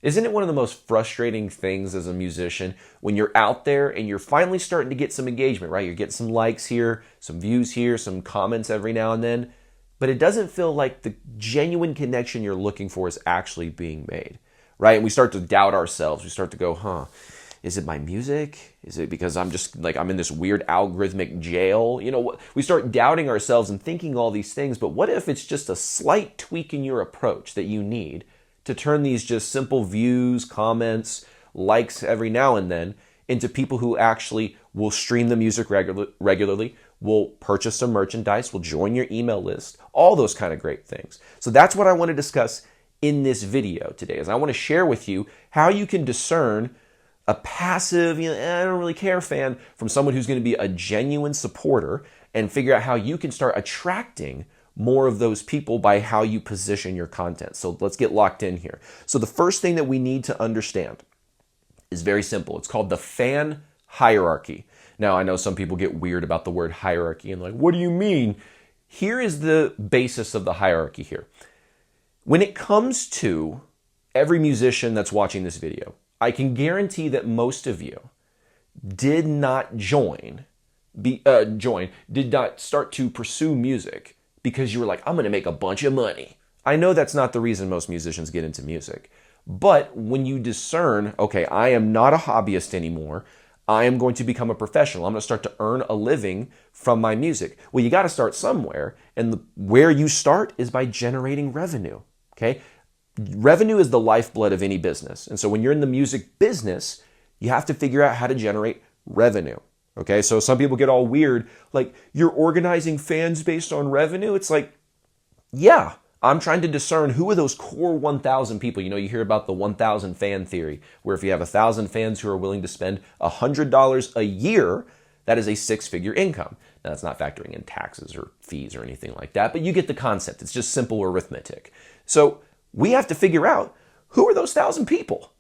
Isn't it one of the most frustrating things as a musician when you're out there and you're finally starting to get some engagement, right? You're getting some likes here, some views here, some comments every now and then, but it doesn't feel like the genuine connection you're looking for is actually being made, right? And we start to doubt ourselves. We start to go, is it my music? Is it because I'm just like, I'm in this weird algorithmic jail? You know, we start doubting ourselves and thinking all these things, but what if it's just a slight tweak in your approach that you need to turn these just simple views, comments, likes every now and then into people who actually will stream the music regularly, will purchase some merchandise, will join your email list, all those kind of great things. So that's what I want to discuss in this video today, is I want to share with you how you can discern a passive, I don't really care fan from someone who's going to be a genuine supporter, and figure out how you can start attracting more of those people by how you position your content. So let's get locked in here. So the first thing that we need to understand is very simple. It's called the fan hierarchy. Now, I know some people get weird about the word hierarchy and like, what do you mean? Here is the basis of the hierarchy here. When it comes to every musician that's watching this video, I can guarantee that most of you did not did not start to pursue music because you were like, I'm going to make a bunch of money. I know that's not the reason most musicians get into music. But when you discern, okay, I am not a hobbyist anymore, I am going to become a professional, I'm going to start to earn a living from my music. Well, you got to start somewhere. And where you start is by generating revenue, okay? Revenue is the lifeblood of any business. And so when you're in the music business, you have to figure out how to generate revenue. Okay, so some people get all weird, like, you're organizing fans based on revenue? It's like, yeah, I'm trying to discern who are those core 1,000 people. You know, you hear about the 1,000 fan theory, where if you have 1,000 fans who are willing to spend $100 a year, that is a six-figure income. Now, that's not factoring in taxes or fees or anything like that, but you get the concept. It's just simple arithmetic. So we have to figure out who are those 1,000 people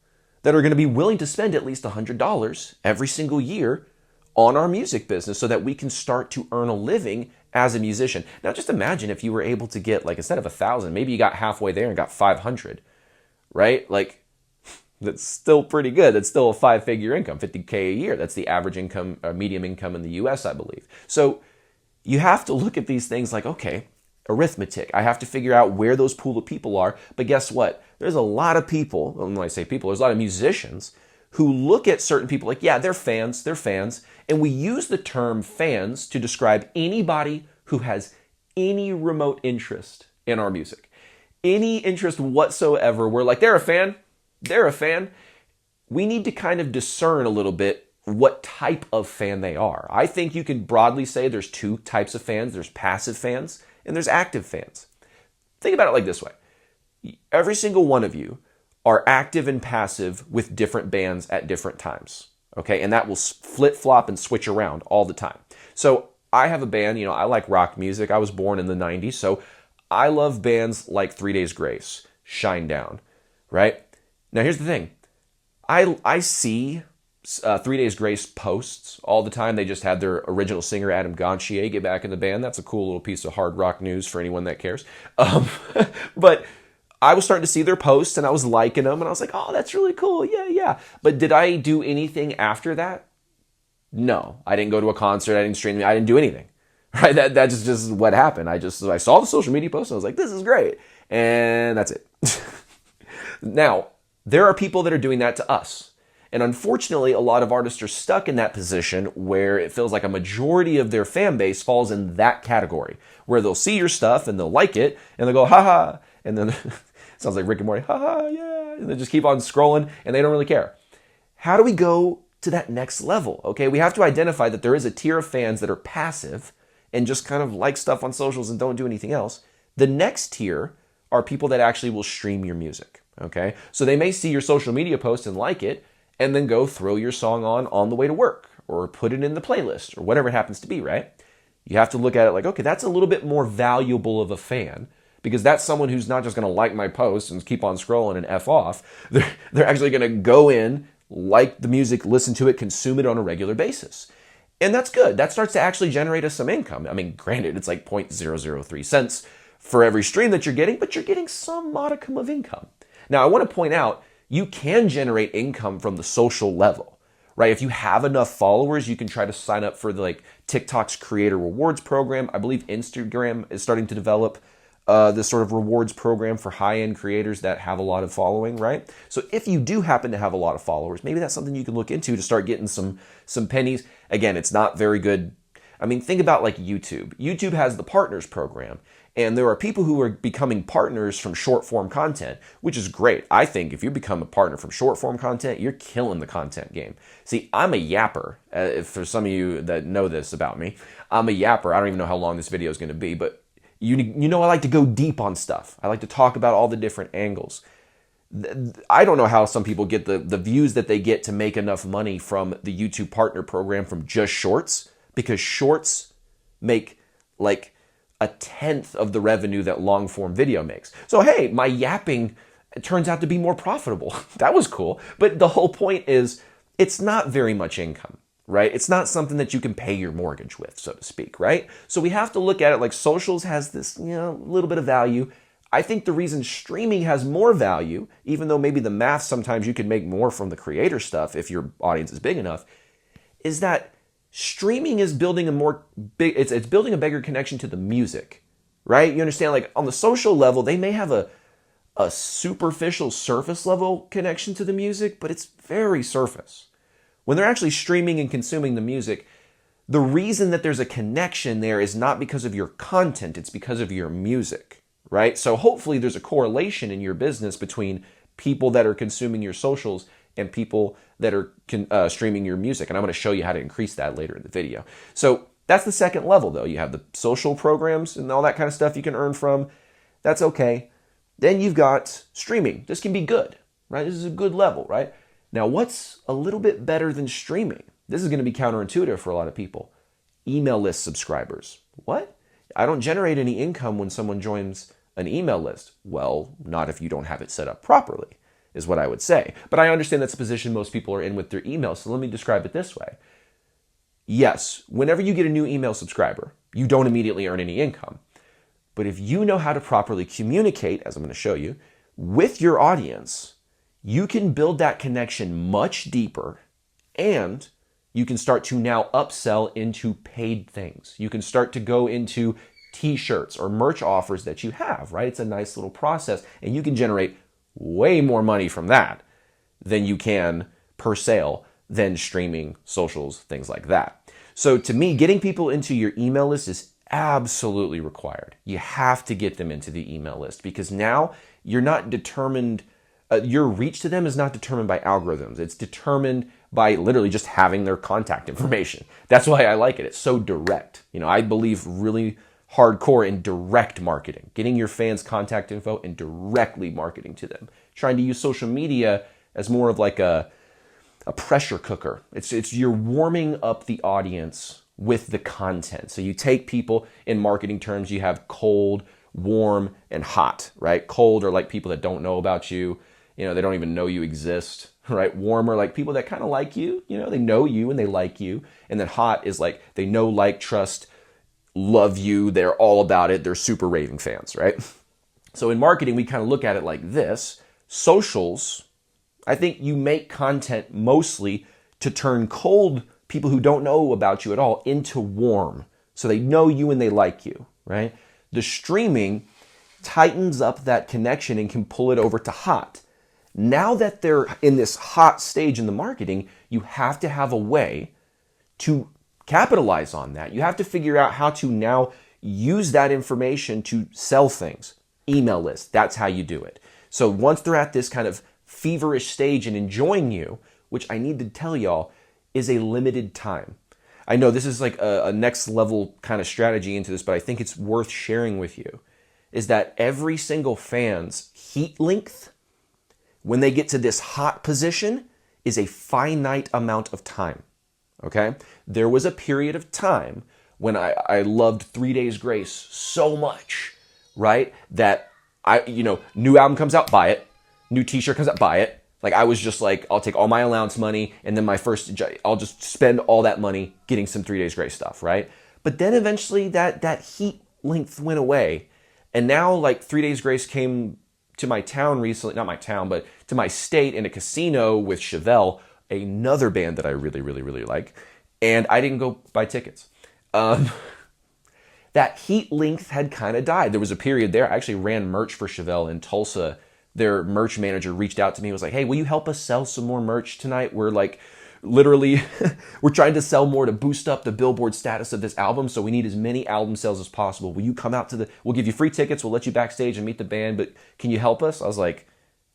that are going to be willing to spend at least $100 every single year on our music business so that we can start to earn a living as a musician. Now, just imagine if you were able to get, like, instead of 1,000, maybe you got halfway there and got 500, right? Like, that's still pretty good. That's still a five-figure income, 50K a year. That's the average income, medium income in the US, I believe. So you have to look at these things like, okay, arithmetic. I have to figure out where those pool of people are. But guess what? There's a lot of people, when I say people, there's a lot of musicians who look at certain people like, yeah, they're fans. And we use the term fans to describe anybody who has any remote interest in our music. Any interest whatsoever. We're like, they're a fan. We need to kind of discern a little bit what type of fan they are. I think you can broadly say there's two types of fans. There's passive fans and there's active fans. Think about it like this way. Every single one of you are active and passive with different bands at different times, okay? And that will flip-flop and switch around all the time. So I have a band, I like rock music. I was born in the 90s, so I love bands like 3 Days Grace, Shine Down, right? Now here's the thing. I see 3 Days Grace posts all the time. They just had their original singer, Adam Gontier, get back in the band. That's a cool little piece of hard rock news for anyone that cares. But I was starting to see their posts and I was liking them and I was like, oh, that's really cool. Yeah. But did I do anything after that? No, I didn't go to a concert. I didn't stream. I didn't do anything, right? That's just what happened. I saw the social media post and I was like, this is great. And that's it. Now, there are people that are doing that to us. And unfortunately, a lot of artists are stuck in that position where it feels like a majority of their fan base falls in that category, where they'll see your stuff and they'll like it and they'll go, haha. And then sounds like Rick and Morty, haha, yeah. And they just keep on scrolling and they don't really care. How do we go to that next level? Okay, we have to identify that there is a tier of fans that are passive and just kind of like stuff on socials and don't do anything else. The next tier are people that actually will stream your music, okay? So they may see your social media post and like it and then go throw your song on the way to work or put it in the playlist or whatever it happens to be, right? You have to look at it like, okay, that's a little bit more valuable of a fan, because that's someone who's not just going to like my post and keep on scrolling and F off. They're actually going to go in, like the music, listen to it, consume it on a regular basis. And that's good. That starts to actually generate us some income. I mean, granted, it's like 0.003 cents for every stream that you're getting, but you're getting some modicum of income. Now, I want to point out, you can generate income from the social level, right? If you have enough followers, you can try to sign up for TikTok's creator rewards program. I believe Instagram is starting to develop this sort of rewards program for high-end creators that have a lot of following, right? So if you do happen to have a lot of followers, maybe that's something you can look into to start getting some pennies. Again, it's not very good. I mean, think about like YouTube. YouTube has the partners program, and there are people who are becoming partners from short form content, which is great. I think if you become a partner from short form content, you're killing the content game. See, I'm a yapper. For some of you that know this about me, I'm a yapper. I don't even know how long this video is going to be, but you know I like to go deep on stuff. I like to talk about all the different angles. I don't know how some people get the views that they get to make enough money from the YouTube partner program from just shorts, because shorts make like a tenth of the revenue that long form video makes. So hey, my yapping turns out to be more profitable. That was cool. But the whole point is it's not very much income, right? It's not something that you can pay your mortgage with, so to speak, right? So we have to look at it like socials has this, little bit of value. I think the reason streaming has more value, even though maybe the math sometimes you can make more from the creator stuff if your audience is big enough, is that streaming is building it's building a bigger connection to the music, right? You understand, like on the social level, they may have a superficial surface level connection to the music, but it's very surface. When they're actually streaming and consuming the music, the reason that there's a connection there is not because of your content, it's because of your music, right? So hopefully there's a correlation in your business between people that are consuming your socials and people that are streaming your music. And I'm going to show you how to increase that later in the video. So that's the second level, though. You have the social programs and all that kind of stuff you can earn from. That's okay. Then you've got streaming. This can be good, right? This is a good level, right? Now, what's a little bit better than streaming? This is going to be counterintuitive for a lot of people. Email list subscribers. What? I don't generate any income when someone joins an email list. Well, not if you don't have it set up properly, is what I would say. But I understand that's a position most people are in with their email, so let me describe it this way. Yes, whenever you get a new email subscriber, you don't immediately earn any income. But if you know how to properly communicate, as I'm going to show you, with your audience, you can build that connection much deeper, and you can start to now upsell into paid things. You can start to go into t-shirts or merch offers that you have, right? It's a nice little process, and you can generate way more money from that than you can per sale than streaming, socials, things like that. So to me, getting people into your email list is absolutely required. You have to get them into the email list, because now you're not determined, your reach to them is not determined by algorithms. It's determined by literally just having their contact information. That's why I like it. It's so direct. I believe really hardcore in direct marketing, getting your fans' contact info and directly marketing to them. Trying to use social media as more of like a pressure cooker. It's you're warming up the audience with the content. So you take people, in marketing terms, you have cold, warm, and hot, right? Cold are like people that don't know about you. They don't even know you exist, right? Warm are like people that kind of like you. They know you and they like you. And then hot is like they know, like, trust, love you. They're all about it. They're super raving fans, right? So in marketing, we kind of look at it like this. Socials, I think you make content mostly to turn cold people who don't know about you at all into warm. So they know you and they like you, right? The streaming tightens up that connection and can pull it over to hot. Now that they're in this hot stage in the marketing, you have to have a way to capitalize on that. You have to figure out how to now use that information to sell things. Email lists, that's how you do it. So once they're at this kind of feverish stage and enjoying you, which I need to tell y'all is a limited time. I know this is like a next level kind of strategy into this, but I think it's worth sharing with you, is that every single fan's heat length, when they get to this hot position, is a finite amount of time. Okay? There was a period of time when I loved 3 Days Grace so much, right? That new album comes out, buy it. New t-shirt comes out, buy it. Like, I was just like, I'll take all my allowance money, and then I'll just spend all that money getting some 3 Days Grace stuff, right? But then eventually that heat length went away. And now, like, 3 Days Grace came to my town recently, not my town, but to my state in a casino with Chevelle, another band that I really, really, really like, and I didn't go buy tickets. That heat length had kind of died. There was a period there. I actually ran merch for Chevelle in Tulsa. Their merch manager reached out to me and was like, hey, will you help us sell some more merch tonight? We're like, literally, we're trying to sell more to boost up the Billboard status of this album, so we need as many album sales as possible. Will you come out we'll give you free tickets, we'll let you backstage and meet the band, but can you help us? I was like,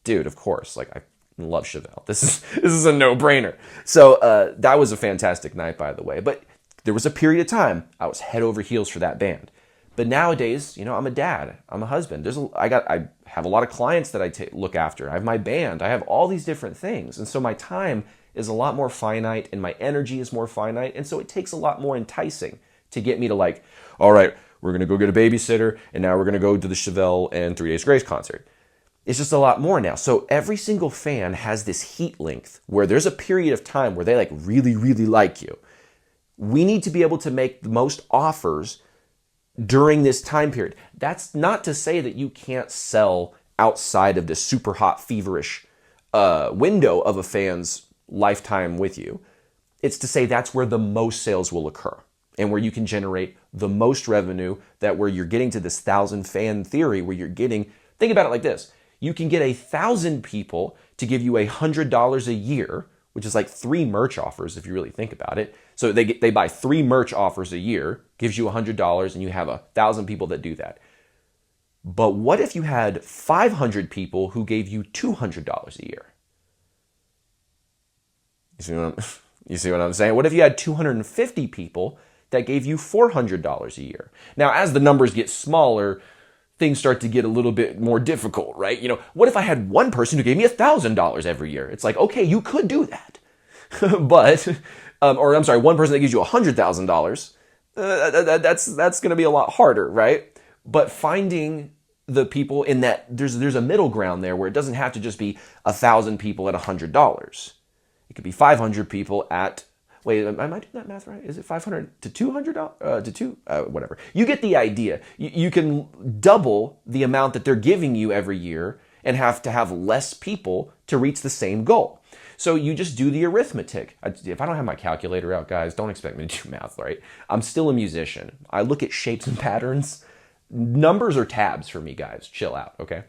dude, of course. Like, I love Chevelle. This is a no-brainer. So that was a fantastic night, by the way. But there was a period of time I was head over heels for that band. But nowadays, I'm a dad, I'm a husband. I have a lot of clients that I look after. I have my band. I have all these different things. And so my time is a lot more finite and my energy is more finite. And so it takes a lot more enticing to get me to like, all right, we're going to go get a babysitter and now we're going to go to the Chevelle and 3 Days Grace concert. It's just a lot more now. So every single fan has this heat length where there's a period of time where they like really, really like you. We need to be able to make the most offers during this time period. That's not to say that you can't sell outside of the super hot, feverish window of a fan's lifetime with you. It's to say that's where the most sales will occur and where you can generate the most revenue, that where you're getting to this 1,000 fan theory where you're getting, think about it like this. You can get 1,000 people to give you $100 a year, which is like 3 merch offers if you really think about it. So they buy 3 merch offers a year, gives you $100, and you have 1,000 people that do that. But what if you had 500 people who gave you $200 a year? You see what I'm saying? What if you had 250 people that gave you $400 a year? Now, as the numbers get smaller, things start to get a little bit more difficult, right? What if I had one person who gave me $1,000 every year? It's like, okay, you could do that. But, one person that gives you $100,000, that's going to be a lot harder, right? But finding the people in that, there's a middle ground there where it doesn't have to just be 1,000 people at $100. It could be 500 people at, wait, am I doing that math right? Is it 500 to $200 whatever. You get the idea. You can double the amount that they're giving you every year and have to have less people to reach the same goal. So you just do the arithmetic. If I don't have my calculator out, guys, don't expect me to do math, right? I'm still a musician. I look at shapes and patterns. Numbers are tabs for me, guys. Chill out, okay?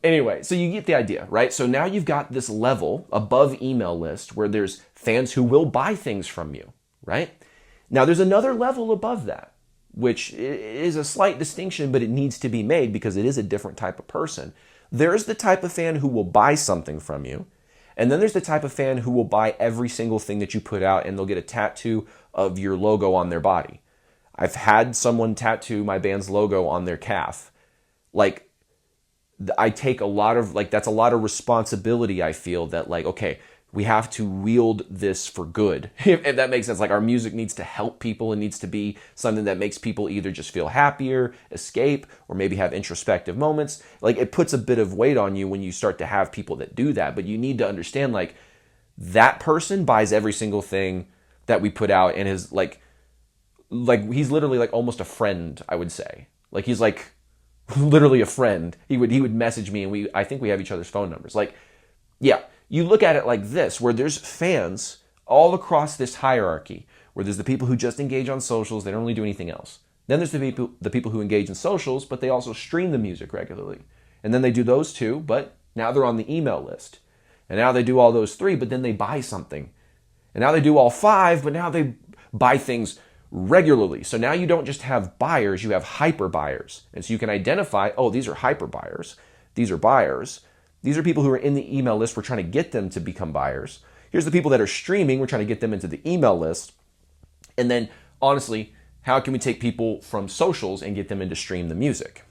Anyway, so you get the idea, right? So now you've got this level above email list where there's fans who will buy things from you, right? Now there's another level above that, which is a slight distinction, but it needs to be made because it is a different type of person. There's the type of fan who will buy something from you, and then there's the type of fan who will buy every single thing that you put out and they'll get a tattoo of your logo on their body. I've had someone tattoo my band's logo on their calf. Like, I take a lot of, that's a lot of responsibility, I feel, that okay, we have to wield this for good. If that makes sense. Our music needs to help people and needs to be something that makes people either just feel happier, escape, or maybe have introspective moments. It puts a bit of weight on you when you start to have people that do that. But you need to understand, that person buys every single thing that we put out and is he's literally almost a friend, I would say. He's literally a friend. He would message me and I think we have each other's phone numbers. Yeah, you look at it like this, where there's fans all across this hierarchy, where there's the people who just engage on socials, they don't really do anything else. Then there's the people who engage in socials, but they also stream the music regularly. And then they do those 2, but now they're on the email list. And now they do all those 3, but then they buy something. And now they do all 5, but now they buy things regularly. So now you don't just have buyers, you have hyper buyers. And so you can identify, oh, these are hyper buyers. These are buyers. These are people who are in the email list. We're trying to get them to become buyers. Here's the people that are streaming. We're trying to get them into the email list. And then, honestly, how can we take people from socials and get them into stream the music?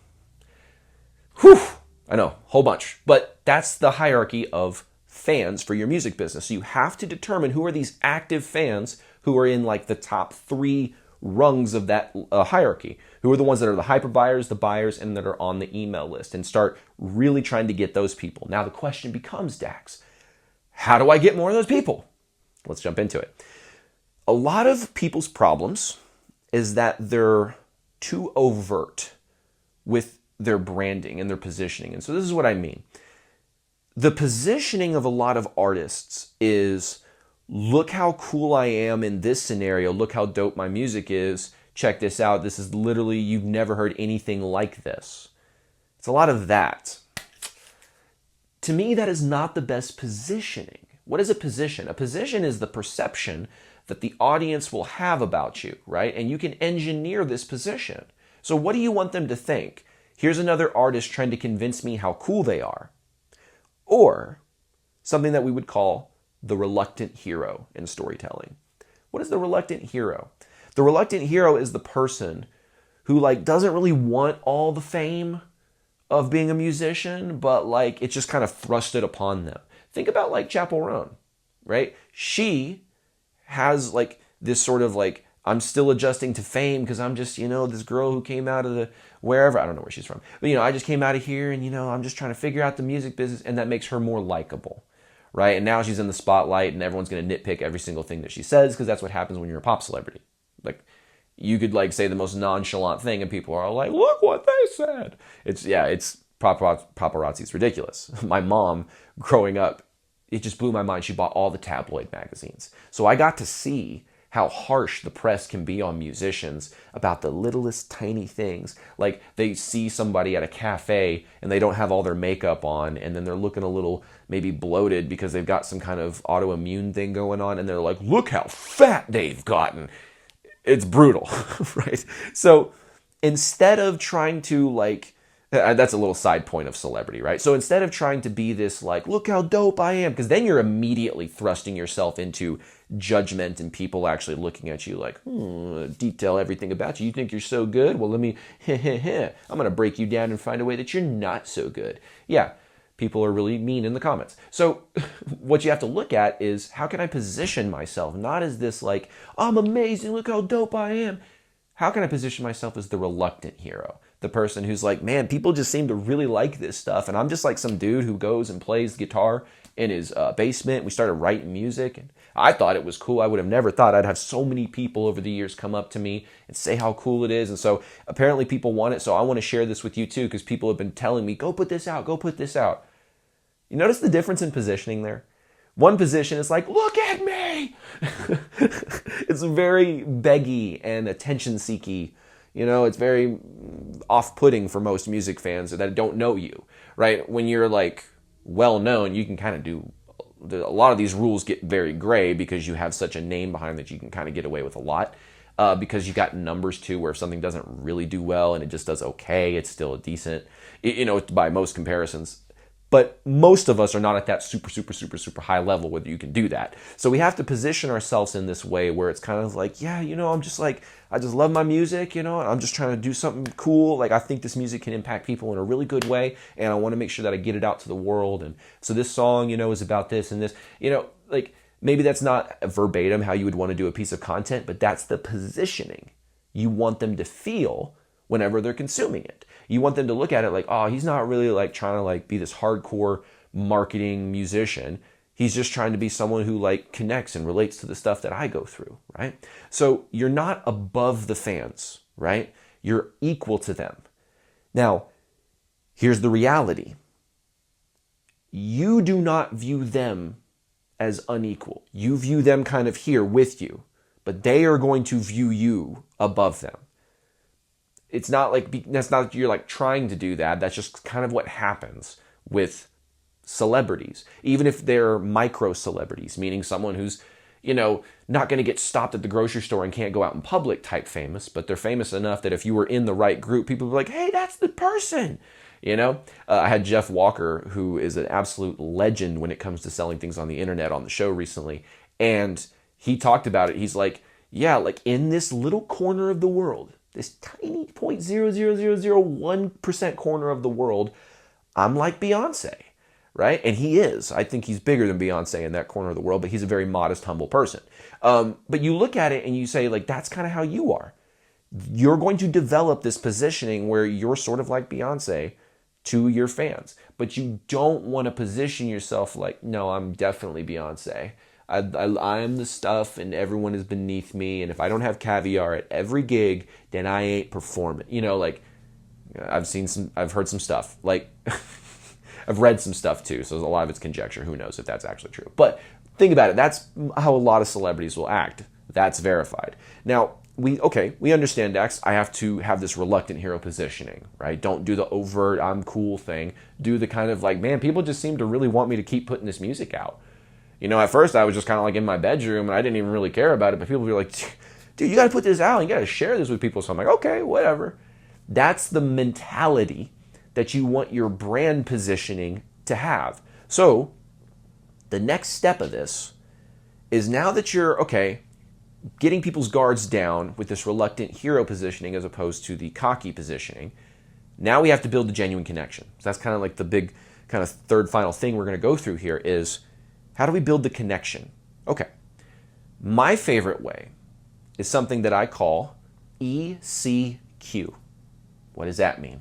Whew, I know, whole bunch. But that's the hierarchy of fans for your music business. So you have to determine who are these active fans who are in the top 3 rungs of that hierarchy. Who are the ones that are the hyper buyers, the buyers, and that are on the email list, and start really trying to get those people. Now the question becomes, Dax, how do I get more of those people? Let's jump into it. A lot of people's problems is that they're too overt with their branding and their positioning. And so this is what I mean. The positioning of a lot of artists is, look how cool I am in this scenario. Look how dope my music is. Check this out. This is literally, you've never heard anything like this. It's a lot of that. To me, that is not the best positioning. What is a position? A position is the perception that the audience will have about you, right? And you can engineer this position. So what do you want them to think? Here's another artist trying to convince me how cool they are. Or something that we would call the reluctant hero in storytelling. What is the reluctant hero? The reluctant hero is the person who doesn't really want all the fame of being a musician, but it's just kind of thrusted upon them. Think about Chappell Roan, right? She has this sort of I'm still adjusting to fame because I'm just, this girl who came out of the wherever, I don't know where she's from, but I just came out of here and I'm just trying to figure out the music business, and that makes her more likable, right? And now she's in the spotlight and everyone's going to nitpick every single thing that she says, because that's what happens when you're a pop celebrity. You could say the most nonchalant thing and people are like, look what they said. It's paparazzi. It's ridiculous. My mom, growing up, it just blew my mind. She bought all the tabloid magazines. So I got to see how harsh the press can be on musicians about the littlest tiny things. They see somebody at a cafe and they don't have all their makeup on, and then they're looking a little maybe bloated because they've got some kind of autoimmune thing going on, and they're like, look how fat they've gotten. It's brutal, right? So instead of trying to that's a little side point of celebrity, right? So instead of trying to be this look how dope I am, because then you're immediately thrusting yourself into judgment and people actually looking at you detail everything about you. You think you're so good? Well, let me, I'm going to break you down and find a way that you're not so good. Yeah, people are really mean in the comments. So what you have to look at is, how can I position myself? Not as this I'm amazing, look how dope I am. How can I position myself as the reluctant hero? The person who's man, people just seem to really like this stuff, and I'm just some dude who goes and plays guitar in his basement. We started writing music, and I thought it was cool. I would have never thought I'd have so many people over the years come up to me and say how cool it is. And so apparently people want it, so I want to share this with you too, because people have been telling me, go put this out, go put this out. You notice the difference in positioning there? One position is look at me! It's very beggy and attention-seeky. It's very off-putting for most music fans that don't know you, right? When you're well-known, you can kind of do, a lot of these rules get very gray because you have such a name behind that you can kind of get away with a lot. Because you got numbers too, where if something doesn't really do well and it just does okay, it's still a decent, by most comparisons. But most of us are not at that super, super, super, super high level where you can do that. So we have to position ourselves in this way where it's kind of I'm just I just love my music, and I'm just trying to do something cool. I think this music can impact people in a really good way, and I want to make sure that I get it out to the world. And so this song, is about this and this, maybe that's not verbatim how you would want to do a piece of content, but that's the positioning you want them to feel whenever they're consuming it. You want them to look at it oh, he's not really trying to be this hardcore marketing musician. He's just trying to be someone who connects and relates to the stuff that I go through, right? So you're not above the fans, right? You're equal to them. Now, here's the reality. You do not view them as unequal. You view them kind of here with you, but they are going to view you above them. It's not that's not you're trying to do that. That's just kind of what happens with celebrities, even if they're micro celebrities, meaning someone who's, not going to get stopped at the grocery store and can't go out in public type famous, but they're famous enough that if you were in the right group, people would be hey, that's the person. I had Jeff Walker, who is an absolute legend when it comes to selling things on the internet, on the show recently. And he talked about it. He's in this little corner of the world, this tiny 0.00001% corner of the world, I'm like Beyonce, right? And he is. I think he's bigger than Beyonce in that corner of the world, but he's a very modest, humble person. But you look at it and you say, that's kind of how you are. You're going to develop this positioning where you're sort of like Beyonce to your fans, but you don't want to position yourself no, I'm definitely Beyonce. I am the stuff and everyone is beneath me, and if I don't have caviar at every gig, then I ain't performing. I've heard some stuff. Like, I've read some stuff too, so a lot of it's conjecture. Who knows if that's actually true? But think about it. That's how a lot of celebrities will act. That's verified. Now, we understand, Dax. I have to have this reluctant hero positioning, right? Don't do the overt, I'm cool thing. Do the kind of like, man, people just seem to really want me to keep putting this music out. At first I was just kind of like in my bedroom and I didn't even really care about it, but people were like, dude, you got to put this out. You got to share this with people. So I'm like, okay, whatever. That's the mentality that you want your brand positioning to have. So the next step of this is, now that you're, getting people's guards down with this reluctant hero positioning as opposed to the cocky positioning, now we have to build the genuine connection. So that's kind of like the big kind of third final thing we're going to go through here is, how do we build the connection? Okay. My favorite way is something that I call ECQ. What does that mean?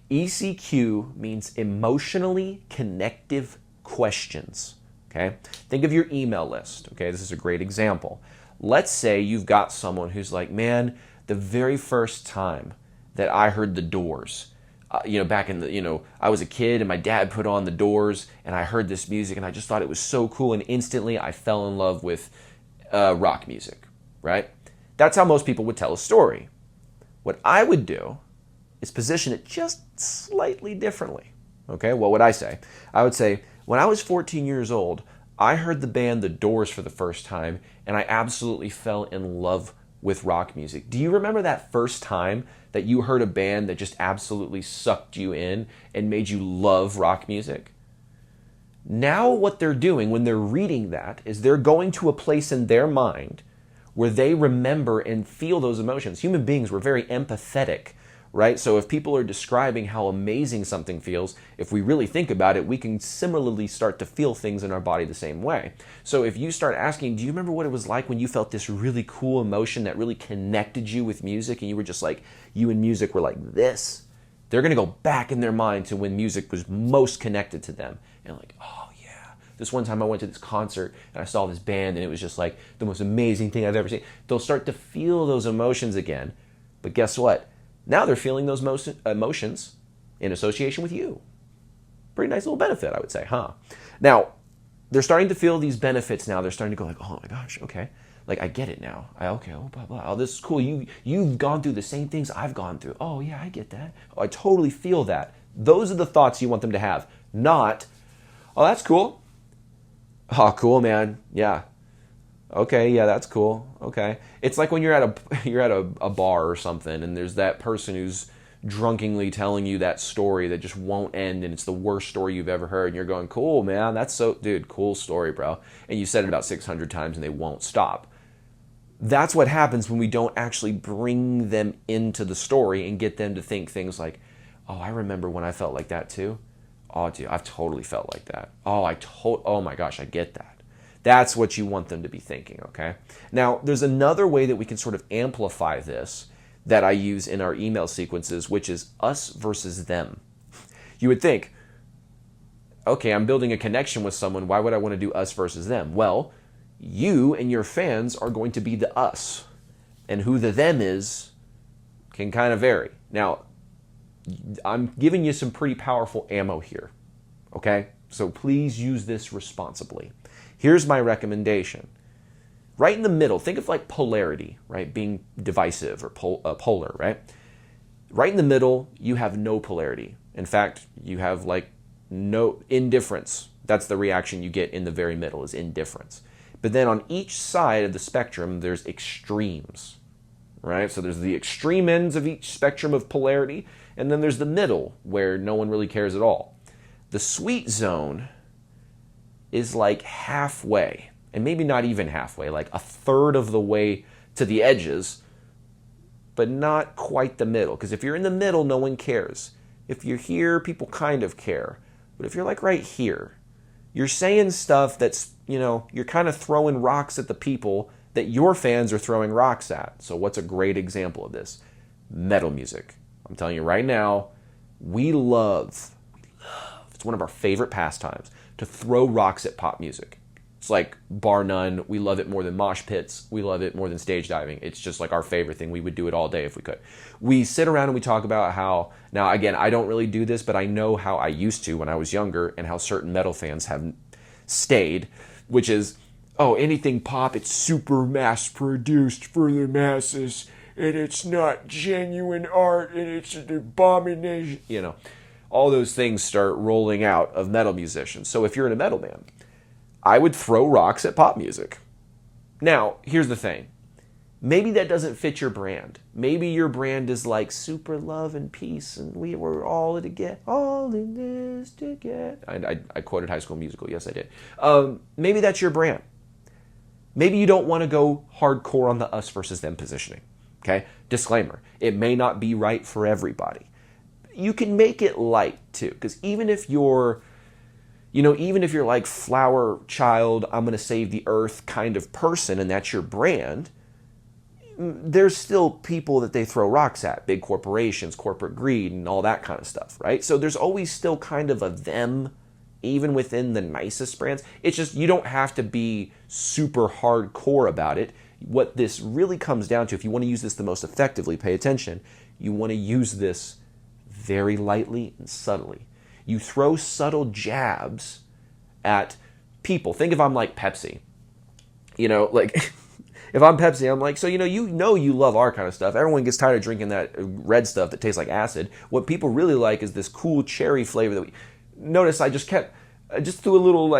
ECQ means emotionally connective questions. Okay? Think of your email list. Okay, this is a great example. Let's say you've got someone who's like, man, the very first time that I heard the Doors, back in the, I was a kid and my dad put on the Doors and I heard this music and I just thought it was so cool, and instantly I fell in love with rock music, right? That's how most people would tell a story. What I would do is position it just slightly differently. Okay, what would I say? I would say, when I was 14 years old, I heard the band The Doors for the first time, and I absolutely fell in love with rock music. Do you remember that first time that you heard a band that just absolutely sucked you in and made you love rock music? Now what they're doing when they're reading that is they're going to a place in their mind where they remember and feel those emotions. Human beings, we're very empathetic, right? So if people are describing how amazing something feels, if we really think about it, we can similarly start to feel things in our body the same way. So if you start asking, do you remember what it was like when you felt this really cool emotion that really connected you with music, and you were just like, you and music were like this? They're going to go back in their mind to when music was most connected to them. And like, oh yeah, this one time I went to this concert and I saw this band and it was just like the most amazing thing I've ever seen. They'll start to feel those emotions again. But guess what? Now they're feeling those emotions in association with you. Pretty nice little benefit, I would say, huh? Now, they're starting to feel these benefits now. They're starting to go like, oh my gosh, okay. Like, I get it now. Blah, blah. Oh, this is cool. You've gone through the same things I've gone through. Oh, yeah, I get that. Oh, I totally feel that. Those are the thoughts you want them to have, not, oh, that's cool. Oh, cool, man. Yeah. Okay, yeah, that's cool. Okay. It's like when you're at a bar or something and there's that person who's drunkenly telling you that story that just won't end and it's the worst story you've ever heard, and you're going, cool, man, dude, cool story, bro. And you said it about 600 times and they won't stop. That's what happens when we don't actually bring them into the story and get them to think things like, oh, I remember when I felt like that too. Oh, dude, I've totally felt like that. Oh my gosh, I get that. That's what you want them to be thinking, okay? Now, there's another way that we can sort of amplify this that I use in our email sequences, which is us versus them. You would think, okay, I'm building a connection with someone. Why would I want to do us versus them? Well, you and your fans are going to be the us. And who the them is can kind of vary. Now, I'm giving you some pretty powerful ammo here, okay? So please use this responsibly. Here's my recommendation. Right in the middle, think of like polarity, right? Being divisive or polar, right? Right in the middle, you have no polarity. In fact, you have like no indifference. That's the reaction you get in the very middle, is indifference. But then on each side of the spectrum, there's extremes, right? So there's the extreme ends of each spectrum of polarity, and then there's the middle where no one really cares at all. The sweet zone is like halfway, and maybe not even halfway, like a third of the way to the edges, but not quite the middle. Because if you're in the middle, no one cares. If you're here, people kind of care. But if you're like right here, you're saying stuff that's, you're kind of throwing rocks at the people that your fans are throwing rocks at. So what's a great example of this? Metal music. I'm telling you right now, we love, it's one of our favorite pastimes, to throw rocks at pop music. It's like, bar none, we love it more than mosh pits. We love it more than stage diving. It's just like our favorite thing. We would do it all day if we could. We sit around and we talk about how, now again, I don't really do this, but I know how I used to when I was younger and how certain metal fans have stayed, which is, oh, anything pop, it's super mass produced for the masses, and it's not genuine art, and it's an abomination. You know, all those things start rolling out of metal musicians. So if you're in a metal band, I would throw rocks at pop music. Now, here's the thing. Maybe that doesn't fit your brand. Maybe your brand is like super love and peace, and we were all together, all in this together. I quoted High School Musical. Yes, I did. Maybe that's your brand. Maybe you don't want to go hardcore on the us versus them positioning. Okay? Disclaimer. It may not be right for everybody. You can make it light too, because even if you're like flower child, I'm going to save the earth kind of person, and that's your brand, there's still people that they throw rocks at, big corporations, corporate greed, and all that kind of stuff, right? So there's always still kind of a them, even within the nicest brands. It's just, you don't have to be super hardcore about it. What this really comes down to, if you want to use this the most effectively, pay attention, you want to use this very lightly and subtly. You throw subtle jabs at people. Think if I'm like Pepsi, like if I'm Pepsi, I'm like, so you love our kind of stuff. Everyone gets tired of drinking that red stuff that tastes like acid. What people really like is this cool cherry flavor that we notice. I just threw a little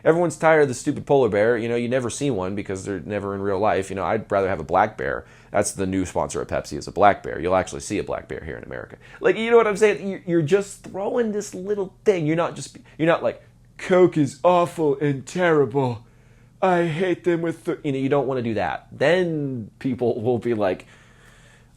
everyone's tired of the stupid polar bear. You never see one because they're never in real life. I'd rather have a black bear. That's the new sponsor of Pepsi, is a black bear. You'll actually see a black bear here in America. Like, you know what I'm saying? You're just throwing this little thing. You're not like, Coke is awful and terrible. I hate them with you don't want to do that. Then people will be like,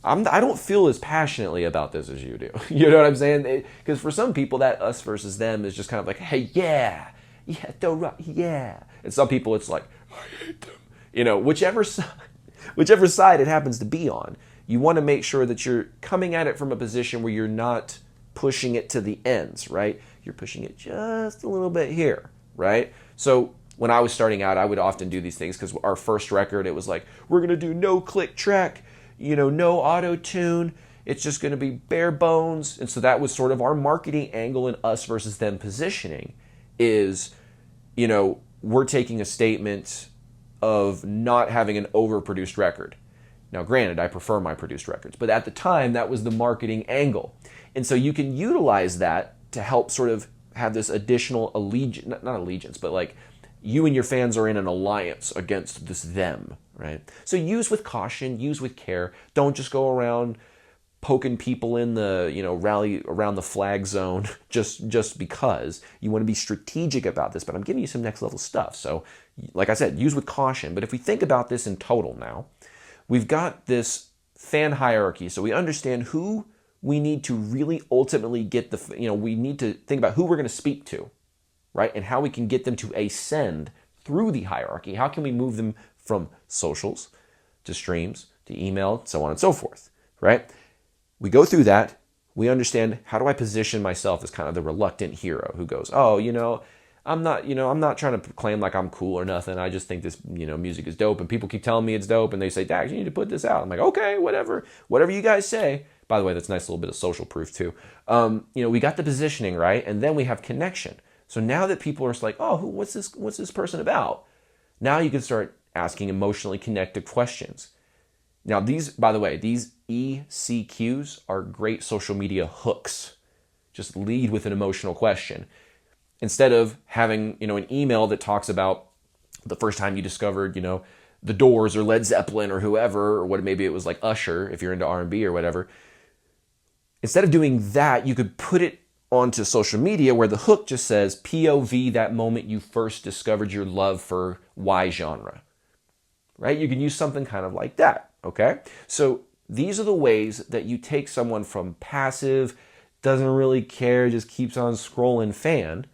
I don't feel as passionately about this as you do. You know what I'm saying? Because for some people, that us versus them is just kind of like, hey, yeah, yeah. And some people, it's like, I hate them. Whichever side it happens to be on, you want to make sure that you're coming at it from a position where you're not pushing it to the ends, right? You're pushing it just a little bit here, right? So when I was starting out, I would often do these things because our first record, it was like, we're going to do no click track, no auto tune. It's just going to be bare bones. And so that was sort of our marketing angle in us versus them positioning is, we're taking a statement of not having an overproduced record. Now, granted, I prefer my produced records, but at the time, that was the marketing angle. And so you can utilize that to help sort of have this additional allegiance, not allegiance, but like you and your fans are in an alliance against this them, right? So use with caution, use with care. Don't just go around poking people in the, rally around the flag zone just because. You want to be strategic about this, but I'm giving you some next level stuff. So like I said, use with caution. But if we think about this in total now, we've got this fan hierarchy. So we understand who we need to really ultimately get we need to think about who we're going to speak to, right? And how we can get them to ascend through the hierarchy. How can we move them from socials to streams to email, so on and so forth, right? We go through that. We understand, how do I position myself as kind of the reluctant hero who goes, oh, I'm not trying to claim like I'm cool or nothing. I just think this, music is dope, and people keep telling me it's dope, and they say, Dax, you need to put this out. I'm like, okay, whatever you guys say. By the way, that's a nice little bit of social proof too. We got the positioning right, and then we have connection. So now that people are just like, oh, what's this person about? Now you can start asking emotionally connected questions. Now these ECQs are great social media hooks. Just lead with an emotional question. Instead of having, an email that talks about the first time you discovered, the Doors or Led Zeppelin or whoever, or maybe it was like Usher if you're into R&B or whatever. Instead of doing that, you could put it onto social media where the hook just says POV, that moment you first discovered your love for Y genre, right? You can use something kind of like that, okay? So these are the ways that you take someone from passive, doesn't really care, just keeps on scrolling fan,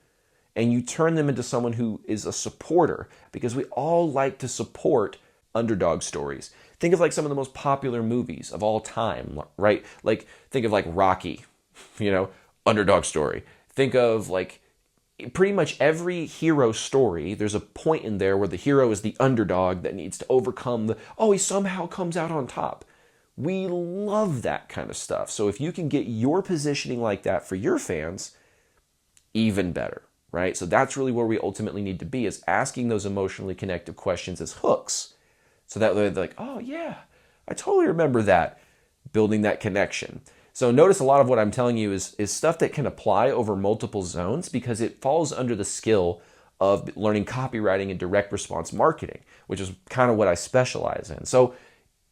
and you turn them into someone who is a supporter, because we all like to support underdog stories. Think of like some of the most popular movies of all time, right? Like think of like Rocky, underdog story. Think of like pretty much every hero story, there's a point in there where the hero is the underdog that needs to overcome he somehow comes out on top. We love that kind of stuff. So if you can get your positioning like that for your fans, even better, right? So that's really where we ultimately need to be, is asking those emotionally connective questions as hooks. So that they're like, oh yeah, I totally remember that, building that connection. So notice a lot of what I'm telling you is stuff that can apply over multiple zones, because it falls under the skill of learning copywriting and direct response marketing, which is kind of what I specialize in. So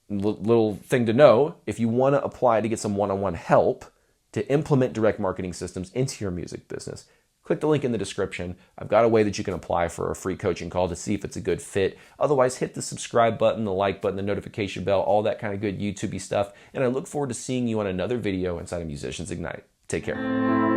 little thing to know, if you want to apply to get some one-on-one help to implement direct marketing systems into your music business, click the link in the description. I've got a way that you can apply for a free coaching call to see if it's a good fit. Otherwise, hit the subscribe button, the like button, the notification bell, all that kind of good YouTube-y stuff. And I look forward to seeing you on another video inside of Musicians Ignite. Take care.